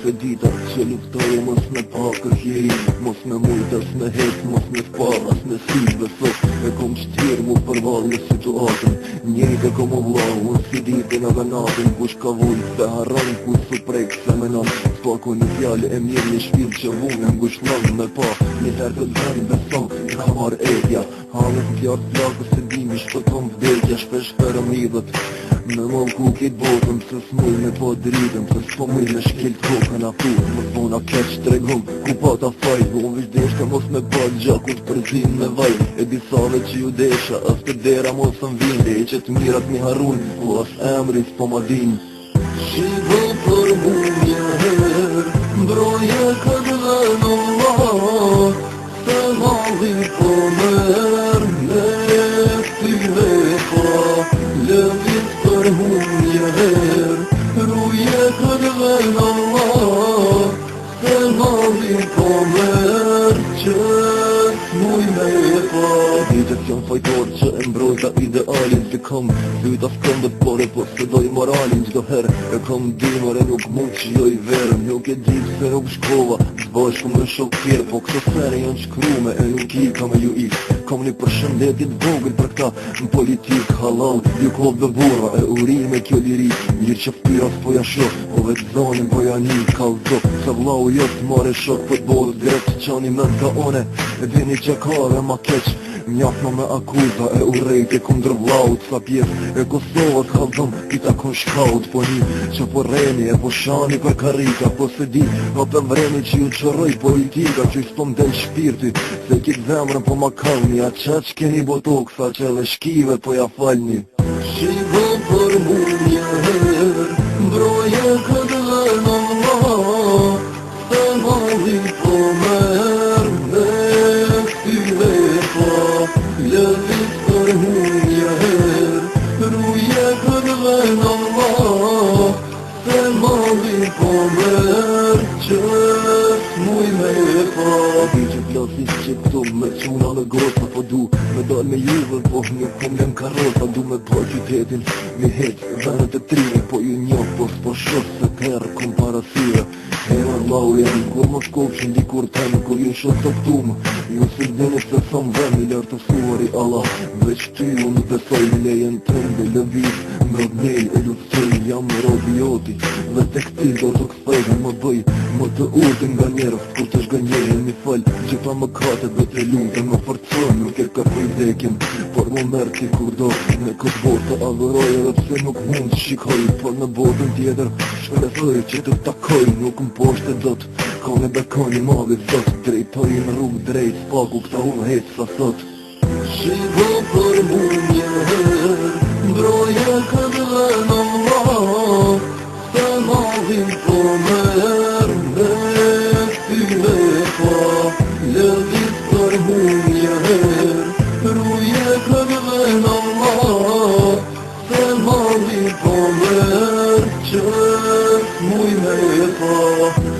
se dita që luftoj mos me pakës jeri, mos me mujtës me hec, mos me sparas me syve sot. E kom shtirë mu përval në situatën, njëjtë e kom u vlau, unë si ditën edhe natën, kush ka vujt se harron, kush su prek se menon. S'pako një fjallë e mirë një shpil që vune, ngush lënë me pa, njëherë të zënë beson, ka marrë edja. Halës t'jartë plakës se dimi shpëton vdekja, shpesh përëmidhët me mon ku kitë botëm, se s'muj me po dritëm, se s'po muj me shkilt kokën a putë, më t'bona keq t'regum, ku pata fajt, unë vishdeshte mos me pat gjakut përzim me vaj, e disave që ju desha, aftë dera mos më vinde, e që t'mirat mi harun, po as emri s'po ma din. Shivo për mu njëherë, mbroje këtë dhe në Allah, se halli po merë, me s'tyve pa, lëvis për mu njëherë, ruje këtë dhe në Allah, se halli po merë, që s'muj me pa. Ditët janë fajtor që e mbrojta idealin, se kom dyta s'këndët pore, po se doj moralin gjdo herë, e kom dimër e nuk mund që joj verëm, nuk e ditë se nuk shkova, s'bashku me shok tjerë, po këto sene janë shkrume e nuk i ka me ju ik. Kom një përshëndetit vogël për këta në politik halal, ju kov dhe burra e urime kjo liri, mirë që ftyra s'po ja shok, po vetë zonin po ja një kalzok, se vlau jo t'mare shok për bodë, drept që qani mend ka one, e dini që ka dhe ma keq, mjafno me akuza e urejt e kundër vlaut, sa pjesë e Kosovës kalzom, pita kun shkaut, po një që po reni e po shani për karika, po se di, no për vreni që ju qëroj politika, që i s'po mdel shpirti, se kitë zemrën po ma kalni, a qaq keni botok, sa që edhe shkive po ja falni. Shivo për mu njëherë, mbroje këtë dhe në Allah, se halli po merë, me s'tyve pa, lëvis për mu njëherë, ruje këtë dhe në Allah, se halli po merë, që s'muj me pa. Di që plasis që këto me quna në gosa, po du me dal me juve, po një kom lem karota, du me po qytetin me hec, venët e trine, po ju njoh, po s'po shoh se terë kom parasyre. E Allahu janë, kur mos kopshin dikur temë, kur ju shoh të këtumë, ju si dini se thom vend i lartësuar i Allah, veç ty unë besoj në lejen tënde, lëviz, mrodnej e luftoj, jam robi joti, dhe tek ti do të këthejnë më bëj, më të urtin nga njerëft, kur të shgënjejnë mi fal, gjitha më kate dhe të lutë, më forcon, nuk e ka për vdekin, por më mërë ti kur do, në këtë botë të adhëroj, edhe pse nuk mund të shikoj, por në botën tjetër, shpresoj që të takoj, nuk më poshte dot, ka me bekoni madhi sot, drejtoj në rrugë drejt, spaku këta unë hecë sa sot. Shivo për mu njëherë, mbroje këtë dhe në Allah, se halli po merë, me s'tyve pa, lëvis për mu njëherë, ruje këtë dhe në Allah, se halli po merë, që s'muj me pa.